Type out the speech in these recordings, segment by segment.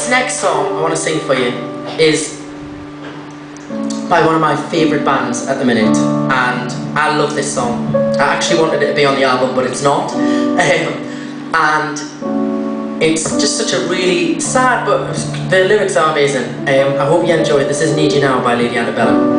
This next song I want to sing for you is by one of my favourite bands at the minute, and I love this song. I actually wanted it to be on the album, but it's not. And it's just such a really sad, but the lyrics are amazing. I hope you enjoy it. This is Need You Now by Lady Antebellum.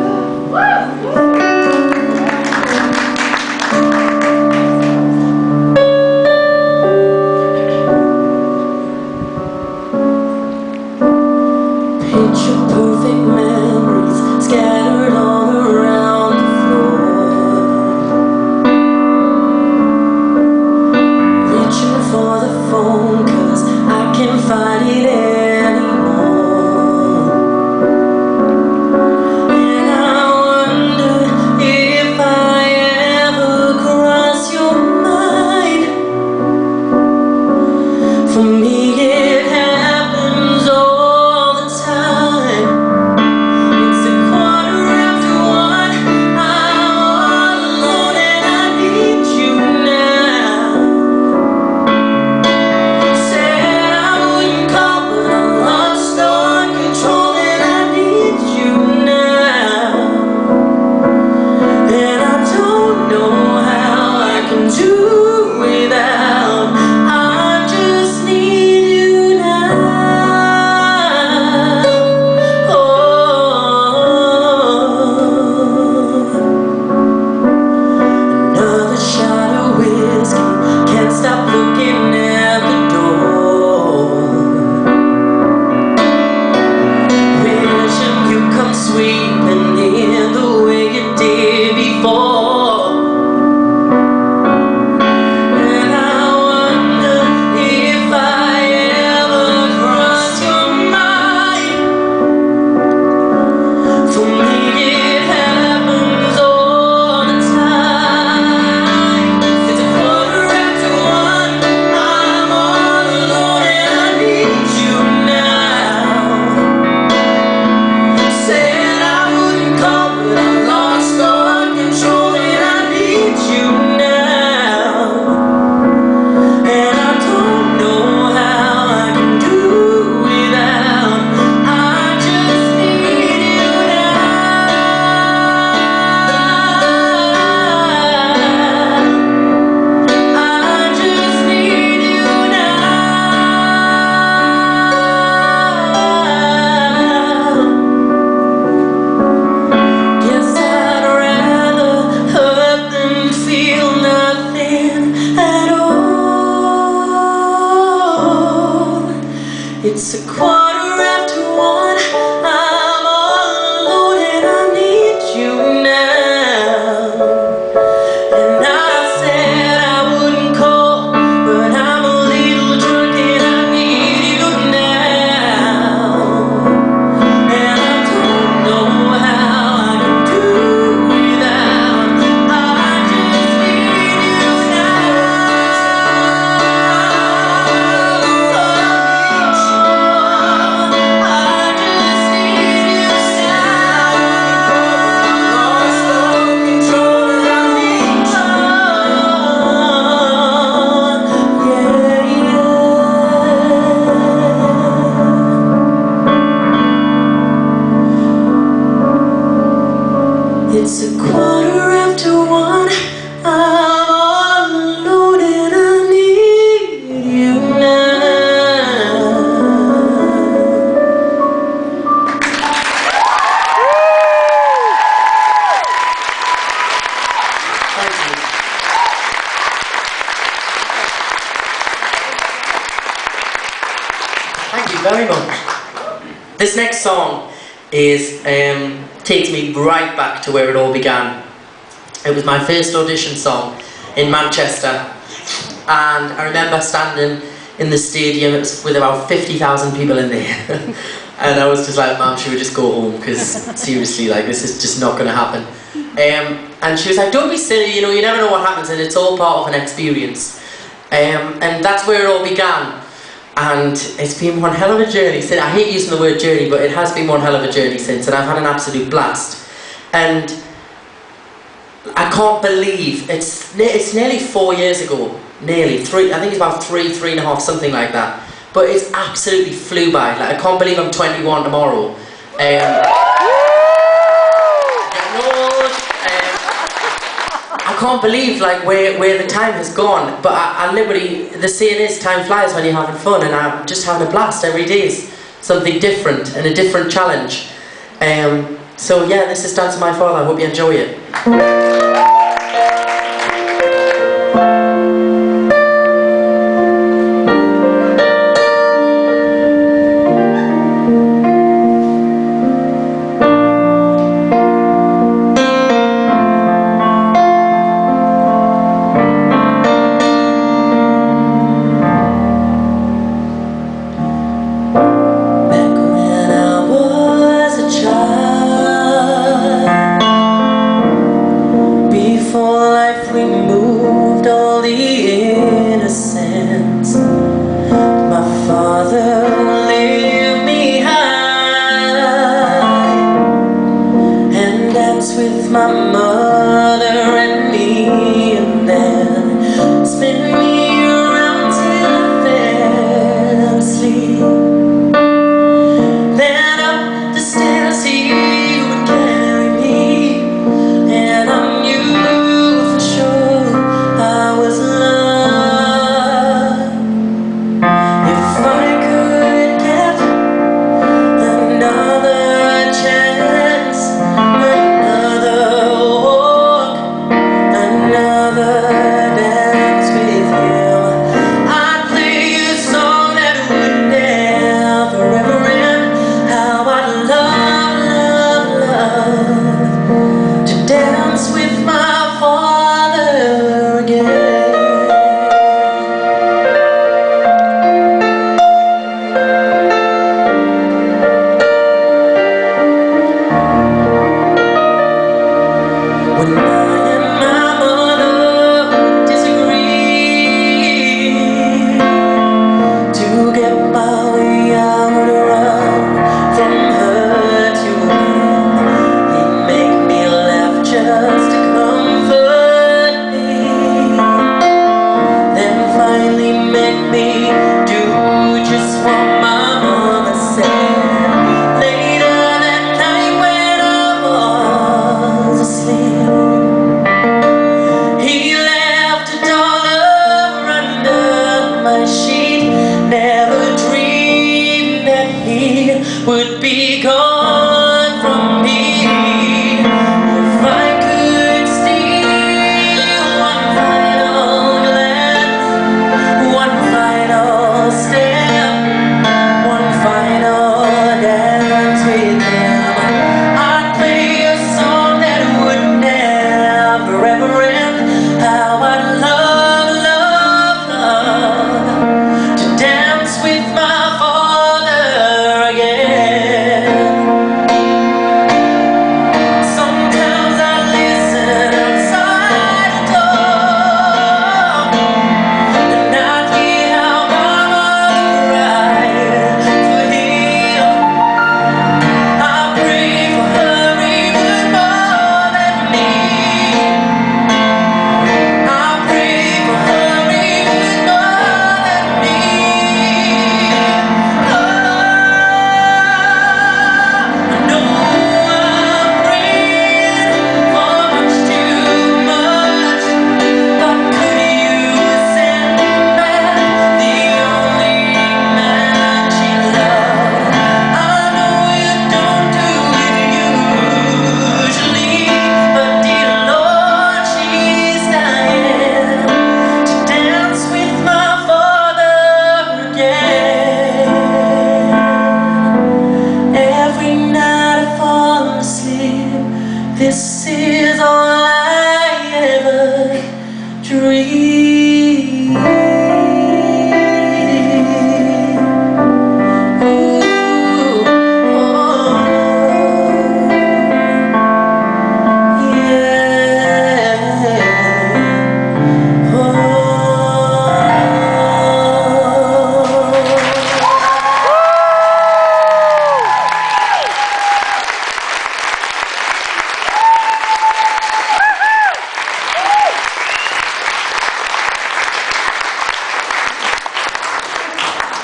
It's 1:15, I'm all alone and I need you now. And I said I wouldn't call, but I'm a little drunk and I need you now. And I don't know how I can do without, I just need you now. It's 1:15, I'm all alone and I need you now. Thank you. Thank you very much. This next song is takes me right back to where it all began. It was my first audition song in Manchester, and I remember standing in the stadium. It was with about 50,000 people in there, and I was just like, "Mum, should we just go home? Because seriously, like, this is just not going to happen." And she was like, "Don't be silly, you know, you never know what happens, and it's all part of an experience." And that's where it all began. And it's been one hell of a journey since. I hate using the word journey, but it has been one hell of a journey since, and I've had an absolute blast. And I can't believe it's nearly 4 years ago, nearly 3. I think it's about 3.5, something like that. but it's absolutely flew by. Like, I can't believe I'm 21 tomorrow. I can't believe like where the time has gone, but I literally, the saying is time flies when you're having fun, and I'm just having a blast. Every day is something different and a different challenge. So yeah, this is Dance of My Father. I hope you enjoy it. Removed all the innocence. My father lifted me high and danced with my mother and me, and then spin me around till I fell asleep. Then up the stairs he would carry me, and I knew another dance with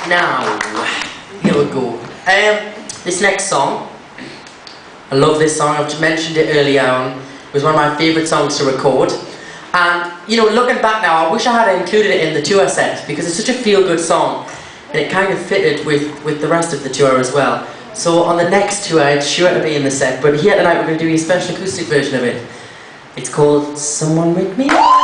Now, here we go. This next song, I love this song. I've mentioned it earlier on. It was one of my favourite songs to record. And, you know, looking back now, I wish I had included it in the tour set because it's such a feel-good song. And it kind of fitted with the rest of the tour as well. So on the next tour, it's sure to be in the set. But here tonight, we're going to do a special acoustic version of it. It's called Someone Wake Me Up.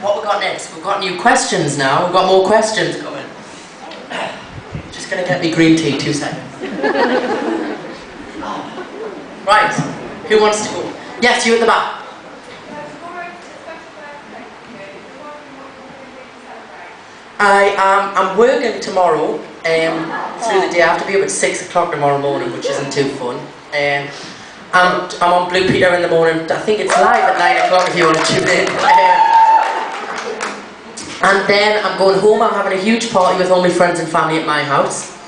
What we got next? We've got new questions now. We've got more questions coming. Just gonna get me green tea, 2 seconds. Right, who wants to go? Yes, you at the back. I'm working tomorrow through the day. I have to be up at 6 o'clock tomorrow morning, which isn't too fun. I'm on Blue Peter in the morning. I think it's live at 9 o'clock if you want to tune in. And then I'm going home. I'm having a huge party with all my friends and family at my house.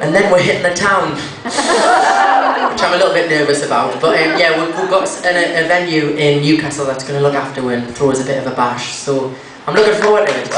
And then we're hitting the town, which I'm a little bit nervous about. But yeah, we've got a venue in Newcastle that's going to look after and throw us a bit of a bash. So I'm looking forward to it.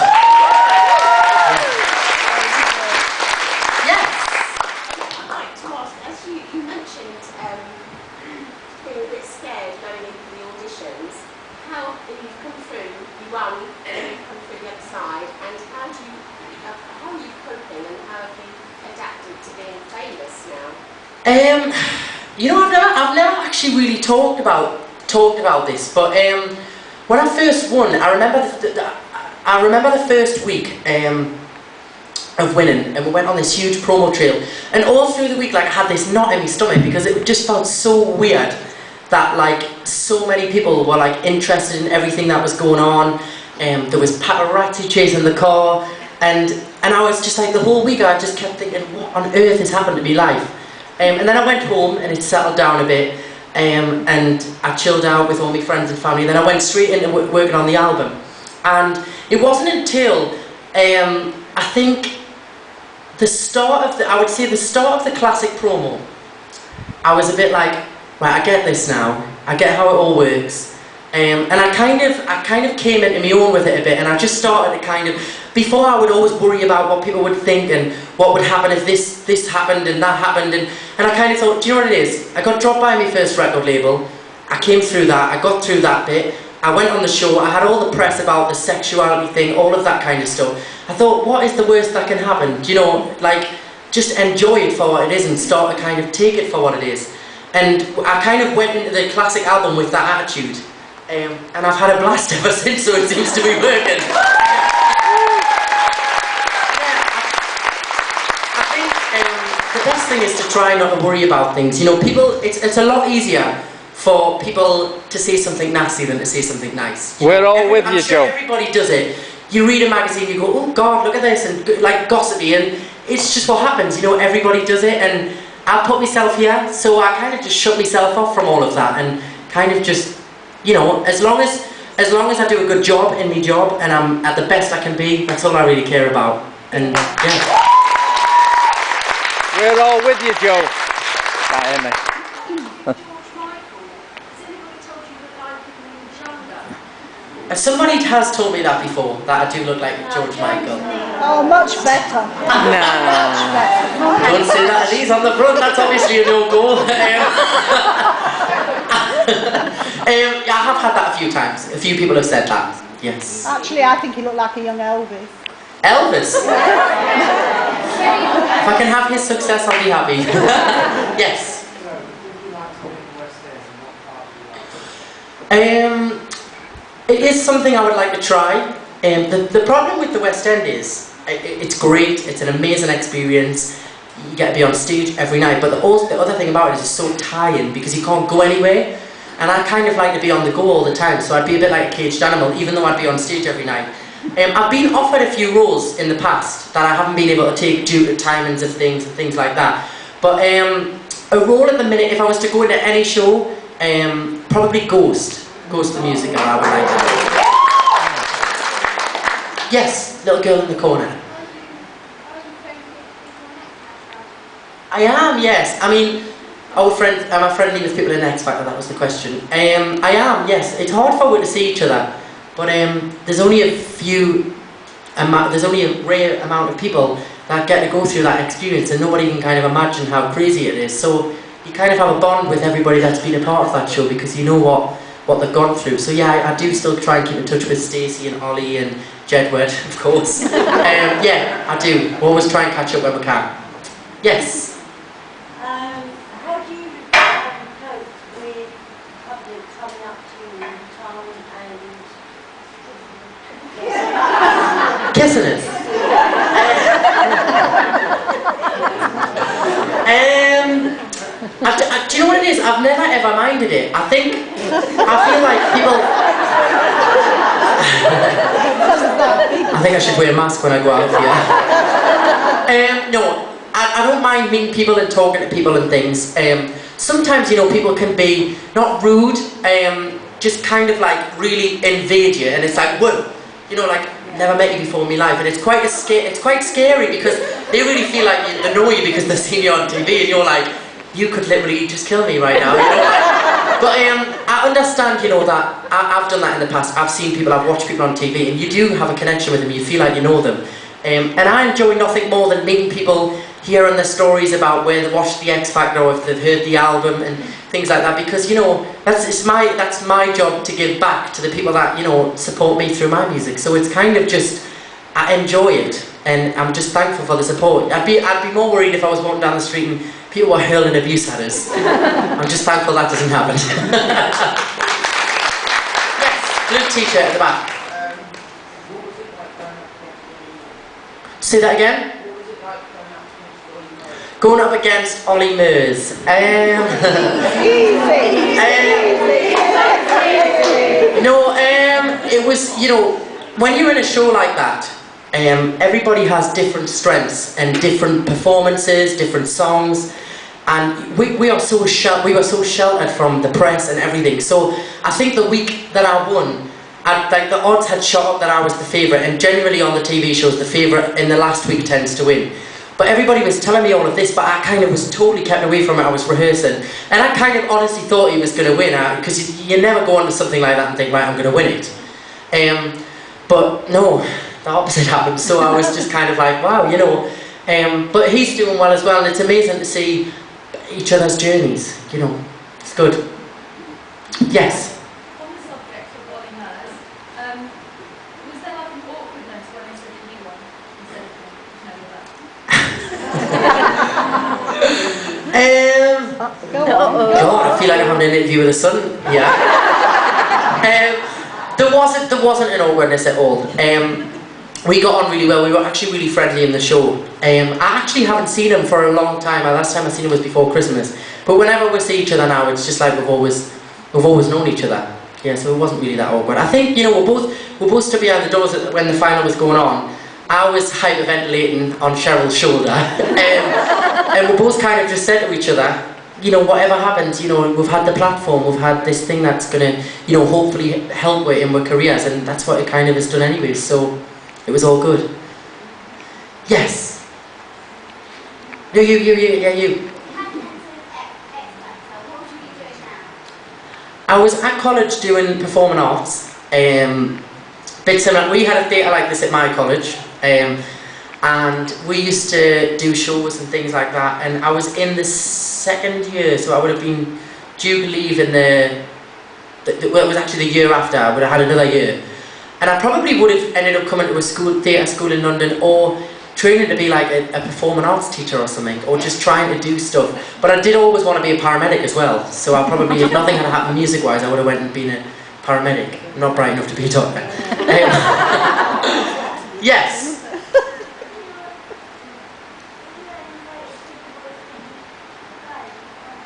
You know, I've never actually really talked about this, but when I first won, I remember the first week of winning, and we went on this huge promo trail, and all through the week, like, I had this knot in my stomach because it just felt so weird that, like, so many people were, like, interested in everything that was going on. There was paparazzi chasing the car, and I was just like, the whole week I just kept thinking, what on earth has happened to my life? And then I went home and it settled down a bit, and I chilled out with all my friends and family. Then I went straight into working on the album, and it wasn't until I think the start of I would say the start of the classic promo, I was a bit like, right, I get this now, I get how it all works, and I kind of came into my own with it a bit, and I just started to kind of, before I would always worry about what people would think and what would happen if this happened and that happened, and I kind of thought, do you know what it is? I got dropped by my first record label, I came through that, I got through that bit, I went on the show, I had all the press about the sexuality thing, all of that kind of stuff. I thought, what is the worst that can happen? Do you know, like, just enjoy it for what it is and start to kind of take it for what it is. And I kind of went into the classic album with that attitude, and I've had a blast ever since, so it seems to be working. The best thing is to try not to worry about things. You know, people, it's a lot easier for people to say something nasty than to say something nice. We're all with you, Joe. Everybody does it. You read a magazine, you go, oh God, look at this, and like gossipy, and it's just what happens, you know, everybody does it, and I put myself here, so I kind of just shut myself off from all of that, and kind of just, you know, as long as I do a good job in my job, and I'm at the best I can be, that's all I really care about, and yeah. We're all with you, Joe. Can't hear me. Somebody has told me that before, that I do look like George Michael. Oh, much better. No. Much better. Don't say that, he's on the front, that's obviously a no-go. Yeah, I have had that a few times. A few people have said that, yes. Actually, I think you look like a young Elvis. Elvis? If I can have his success, I'll be happy. Yes. It is something I would like to try. The problem with the West End is, it's great, it's an amazing experience, you get to be on stage every night, but the other thing about it is it's so tiring because you can't go anywhere, and I kind of like to be on the go all the time, so I'd be a bit like a caged animal, even though I'd be on stage every night. I've been offered a few roles in the past that I haven't been able to take due to timings of things and things like that, but a role at the minute, if I was to go into any show, probably Ghost the musical, I would like to. Yes, little girl in the corner. I am, yes. I mean, am I friendly with people in X Factor? That was the question. I am, yes. It's hard for us to see each other, but there's only there's only a rare amount of people that get to go through that experience, and nobody can kind of imagine how crazy it is. So you kind of have a bond with everybody that's been a part of that show because you know what they've gone through. So yeah, I do still try and keep in touch with Stacey and Ollie and Jedward, of course. Yeah, I do. We always try and catch up when we can. Yes? How do you cope with public coming up to you in town and Kissing it? Do you know what it is? I've never ever minded it. I feel like people... I think I should wear a mask when I go out here. No, I don't mind meeting people and talking to people and things. Sometimes, you know, people can be not rude, just kind of like really invade you, and it's like, whoa, you know, like, never met you before in my life, and it's quite scary because they really feel like they know you because they've seen you on TV, and you're like, you could literally just kill me right now, you know, like, but I understand, you know, that I've done that in the past. I've seen people, I've watched people on TV, and you do have a connection with them, you feel like you know them, and I enjoy nothing more than meeting people, hearing their stories about where they watched the X Factor or if they've heard the album and things like that, because, you know, that's my job to give back to the people that, you know, support me through my music. So it's kind of just, I enjoy it. and I'm just thankful for the support. I'd be more worried if I was walking down the street and people were hurling abuse at us. I'm just thankful that doesn't happen. Yes, blue t-shirt at the back. Say that again? Going up against Ollie Murs. It was, you know, when you're in a show like that, everybody has different strengths and different performances, different songs, and we were so sheltered from the press and everything. So I think the week that I won, like the odds had shot up that I was the favourite, and generally on the TV shows the favourite in the last week tends to win. But everybody was telling me all of this, but I kind of was totally kept away from it. I was rehearsing, and I kind of honestly thought he was going to win, because you never go on to something like that and think, right, I'm going to win it. But no, the opposite happened, so I was just kind of like, wow, you know. But he's doing well as well, and it's amazing to see each other's journeys, you know. It's good. Yes? On the subject of Ollie Murs, was there like an awkwardness when they said that you won instead of never that? God, I feel like I'm having an interview with a son. Yeah. There wasn't an awkwardness at all. We got on really well. We were actually really friendly in the show. I actually haven't seen him for a long time. The last time I seen him was before Christmas. But whenever we see each other now, it's just like we've always known each other. Yeah, so it wasn't really that awkward. I think, you know, we're both stood behind the doors when the final was going on. I was hyperventilating on Cheryl's shoulder, and we both kind of just said to each other, you know, whatever happens, you know, we've had the platform, we've had this thing that's going to, you know, hopefully help with in our careers, and that's what it kind of has done anyway, so it was all good. Yes? No, you. I was at college doing performing arts, bit similar. We had a theatre like this at my college, and we used to do shows and things like that, and I was in the second year, so I would have been due to leave in well, it was actually the year after. I would have had another year, and I probably would have ended up coming to a theatre school in London, or training to be like a performing arts teacher or something, or just trying to do stuff. But I did always want to be a paramedic as well, so I probably, if nothing had happened music-wise, I would have went and been a paramedic. Not bright enough to be a doctor. Yes?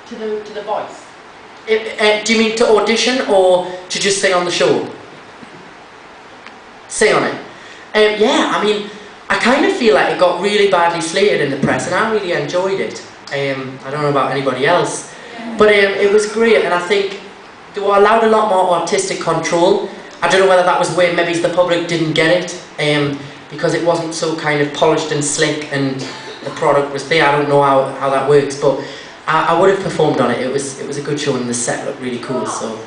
To the voice. Do you mean to audition or to just sing on the show? Sing on it. Yeah, I mean, I kind of feel like it got really badly slated in the press, and I really enjoyed it. I don't know about anybody else, but it was great, and I think they were allowed a lot more artistic control. I don't know whether that was where maybe the public didn't get it, because it wasn't so kind of polished and slick, and the product was there. I don't know how that works, but I would have performed on it. It was a good show, and the set looked really cool. So,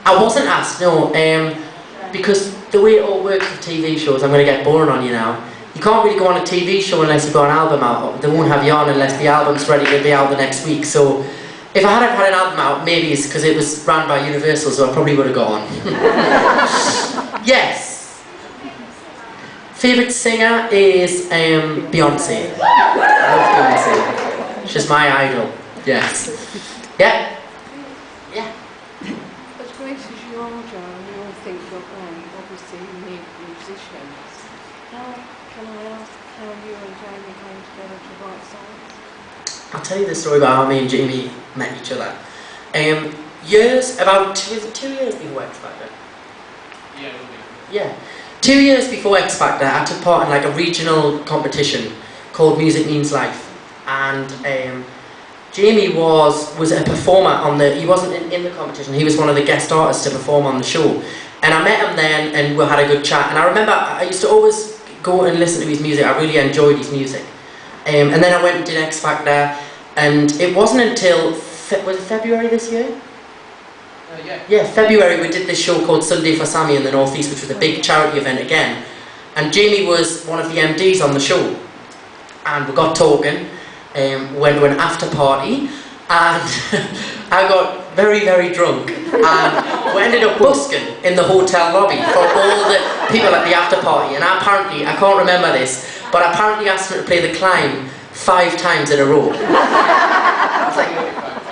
I wasn't asked, no, because the way it all works with TV shows, I'm going to get boring on you now. You can't really go on a TV show unless you've got an album out. They won't have you on unless the album's ready to be out the next week. So, if I hadn't had an album out, maybe it's because it was ran by Universal, so I probably would have gone. Yes. Favourite singer is Beyonce. I love Beyonce. She's my idol. Yes. Yeah. Yeah. As great as you are, John, you all think you're obviously you need musicians. How can I ask how you and Jamie came together to write songs? I'll tell you the story about how me and Jamie met each other. About 2 years before X Factor. Yeah. 2 years before X Factor, I took part in like a regional competition called Music Means Life, and Jamie was a performer on the. He wasn't in the competition. He was one of the guest artists to perform on the show, and I met him then, and we had a good chat. And I remember I used to always go and listen to his music. I really enjoyed his music, and then I went and did X Factor, and it wasn't until was it February this year? Yeah, February we did this show called Sunday for Sammy in the North East, which was a big charity event again. And Jamie was one of the MDs on the show. And we got talking, went to an after party, and I got very, very drunk, and we ended up busking in the hotel lobby for all the people at the after party. And apparently, I can't remember this, but I apparently asked me to play The Climb 5 times in a row. I was like,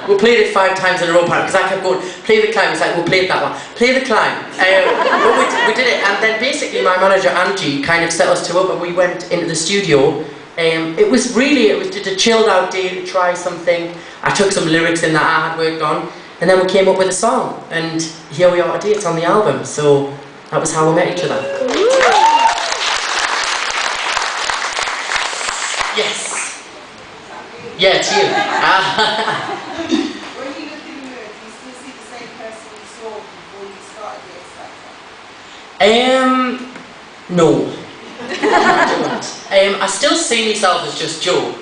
we played it 5 times in a row, because I kept going, play The Climb. It's like, we'll play that one. Play The Climb. But we did it, and then basically my manager Angie kind of set us two up, and we went into the studio. It was just a chilled out day to try something. I took some lyrics in that I had worked on, and then we came up with a song, and here we are today. It's on the album, so that was how we met each other. Yes. Yeah, it's you. When you look in the mirror, do you still see the same person you saw before you started the X Factor? No. I don't. I still see myself as just Joe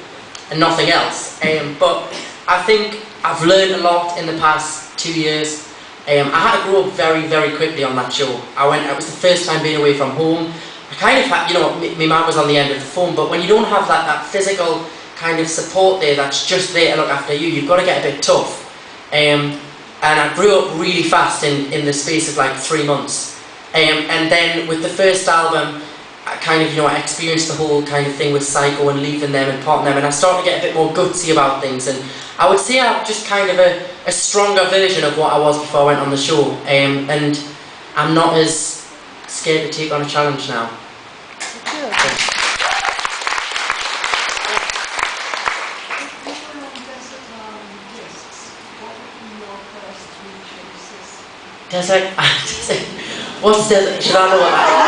and nothing else. But I think I've learned a lot in the past 2 years. I had to grow up very, very quickly on that show. It was the first time being away from home. I kind of had, my mum was on the end of the phone, but when you don't have that physical kind of support there that's just there to look after you, you've got to get a bit tough. And I grew up really fast in the space of like 3 months. And then with the first album, I kind of, I experienced the whole kind of thing with Psycho and leaving them and parting them, and I started to get a bit more gutsy about things, and I would say I'm just kind of a stronger version of what I was before I went on the show, and I'm not as scared to take on a challenge now. Desert, what's desert? Should I know what that is?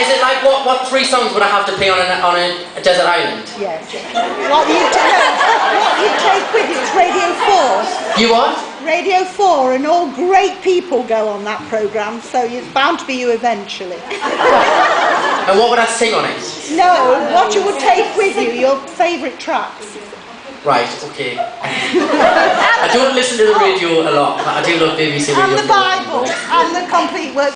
Is it like what 3 songs would I have to play on a desert island? Yes. What you take with you is Radio 4. You what? Radio 4, and all great people go on that programme, so it's bound to be you eventually. And what would I sing on it? No, what you would take with you, your favourite tracks. Right, okay. I don't listen to the radio a lot, but I do love BBC Radio 4. And the Bible, and the complete work.